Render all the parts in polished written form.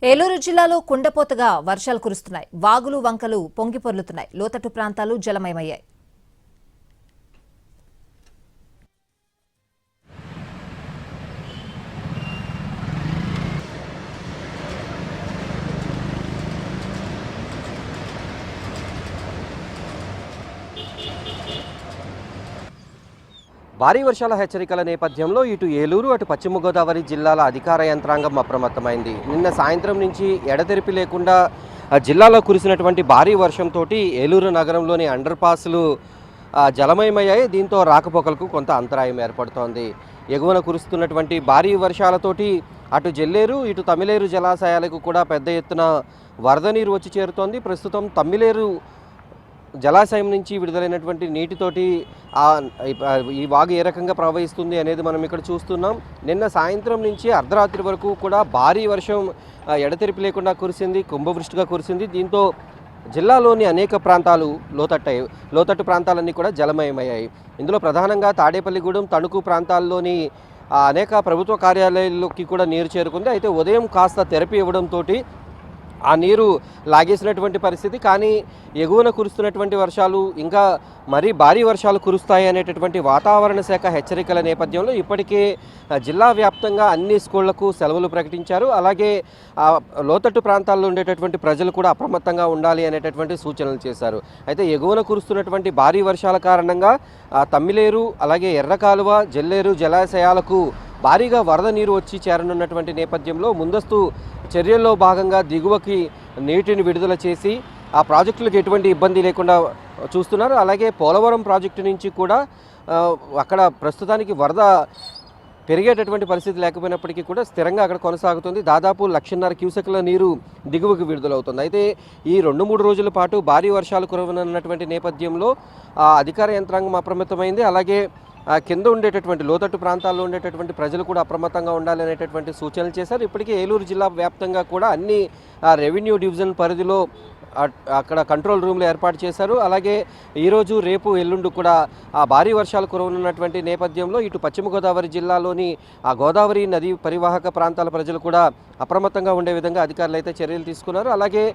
ఏలూరు జిల్లాలో కుండపోతగా వర్షాలు కురుస్తున్నాయి. వాగులు వంకలు పొంగి పొర్లుతున్నాయి. లోతట్టు ప్రాంతాలు జలమయమయ్యాయి. భారీ వర్షాల హెచ్చరికల నేపథ్యంలో ఇటు ఏలూరు అటు పశ్చిమ గోదావరి జిల్లాల అధికార యంత్రాంగం అప్రమత్తమైంది. నిన్న సాయంత్రం నుంచి ఎడతెరిపి లేకుండా జిల్లాలో కురిసినటువంటి భారీ వర్షంతో ఏలూరు నగరంలోని అండర్ పాస్లు జలమయమయ్యాయి. దీంతో రాకపోకలకు కొంత అంతరాయం ఏర్పడుతోంది. ఎగువన కురుస్తున్నటువంటి భారీ వర్షాలతోటి అటు జల్లేరు ఇటు తమ్మిలేరు జలాశయాలకు కూడా పెద్ద ఎత్తున వరద నీరు వచ్చి చేరుతోంది. ప్రస్తుతం తమ్మిలేరు జలాశయం నుంచి విడుదలైనటువంటి నీటితోటి ఈ వాగు ఏ రకంగా ప్రవహిస్తుంది అనేది మనం ఇక్కడ చూస్తున్నాం. నిన్న సాయంత్రం నుంచి అర్ధరాత్రి వరకు కూడా భారీ వర్షం ఎడతెరిపి లేకుండా కురిసింది, కుంభవృష్టిగా కురిసింది. దీంతో జిల్లాలోని అనేక ప్రాంతాలు లోతట్టు ప్రాంతాలన్నీ కూడా జలమయమయ్యాయి. ఇందులో ప్రధానంగా తాడేపల్లిగూడెం, తణుకు ప్రాంతాల్లోని అనేక ప్రభుత్వ కార్యాలయాల్లోకి కూడా నీరు చేరుకుంది. అయితే ఉదయం కాస్త తెరపి ఇవ్వడంతో ఆ నీరు లాగేసినటువంటి పరిస్థితి. కానీ ఎగువన కురుస్తున్నటువంటి వర్షాలు ఇంకా మరీ భారీ వర్షాలు కురుస్తాయి అనేటటువంటి వాతావరణ శాఖ హెచ్చరికల నేపథ్యంలో ఇప్పటికే జిల్లా వ్యాప్తంగా అన్ని స్కూళ్లకు సెలవులు ప్రకటించారు. అలాగే లోతట్టు ప్రాంతాల్లో ఉండేటటువంటి ప్రజలు కూడా అప్రమత్తంగా ఉండాలి అనేటటువంటి సూచనలు చేశారు. అయితే ఎగువన కురుస్తున్నటువంటి భారీ వర్షాల కారణంగా తమ్మిలేరు అలాగే ఎర్రకాలువ, జల్లేరు జలాశయాలకు భారీగా వరద నీరు వచ్చి చేరనున్నటువంటి నేపథ్యంలో ముందస్తు చర్యల్లో భాగంగా దిగువకి నీటిని విడుదల చేసి ఆ ప్రాజెక్టులకు ఎటువంటి ఇబ్బంది లేకుండా చూస్తున్నారు. అలాగే పోలవరం ప్రాజెక్టు నుంచి కూడా అక్కడ ప్రస్తుతానికి వరద పెరిగేటటువంటి పరిస్థితి లేకపోయినప్పటికీ కూడా స్థిరంగా అక్కడ కొనసాగుతుంది. దాదాపు 1.5 క్యూసెక్ల నీరు దిగువకు విడుదలవుతుంది. అయితే ఈ 2-3 రోజుల పాటు భారీ వర్షాలు కురవనున్నటువంటి నేపథ్యంలో అధికార యంత్రాంగం అప్రమత్తమైంది. అలాగే కింద ఉండేటటువంటి లోతట్టు ప్రాంతాల్లో ఉండేటటువంటి ప్రజలు కూడా అప్రమత్తంగా ఉండాలి అనేటటువంటి సూచనలు చేశారు. ఇప్పటికే ఏలూరు జిల్లా వ్యాప్తంగా కూడా అన్ని రెవెన్యూ డివిజన్ పరిధిలో అక్కడ కంట్రోల్ రూమ్లు ఏర్పాటు చేశారు. అలాగే ఈరోజు రేపు ఎల్లుండి కూడా భారీ వర్షాలు కురవనున్నటువంటి నేపథ్యంలో ఇటు పశ్చిమ గోదావరి జిల్లాలోని గోదావరి నది పరివాహక ప్రాంతాల ప్రజలు కూడా అప్రమత్తంగా ఉండే విధంగా అధికారులు అయితే చర్యలు తీసుకున్నారు. అలాగే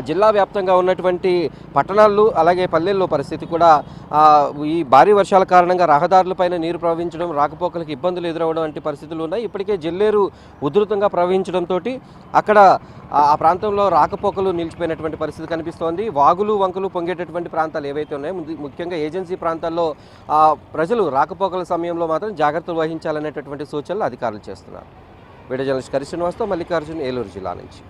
జిల్లా వ్యాప్తంగా ఉన్నటువంటి పట్టణాల్లో అలాగే పల్లెల్లో పరిస్థితి కూడా ఈ భారీ వర్షాల కారణంగా రహదారులపైన నీరు ప్రవహించడం, రాకపోకలకు ఇబ్బందులు ఎదురవడం వంటి పరిస్థితులు ఉన్నాయి. ఇప్పటికే జల్లేరు ఉధృతంగా ప్రవహించడంతో అక్కడ ఆ ప్రాంతంలో రాకపోకలు నిలిచిపోయినటువంటి పరిస్థితి కనిపిస్తోంది. వాగులు వంకలు పొంగేటటువంటి ప్రాంతాలు ఏవైతే ఉన్నాయో ముఖ్యంగా ఏజెన్సీ ప్రాంతాల్లో ప్రజలు రాకపోకల సమయంలో మాత్రం జాగ్రత్తలు వహించాలనేటటువంటి సూచనలు అధికారులు చేస్తున్నారు. వీడియో జర్నలిస్ట్ కరి శ్రీనివాస్తో మల్లికార్జున్, ఏలూరు జిల్లా నుంచి.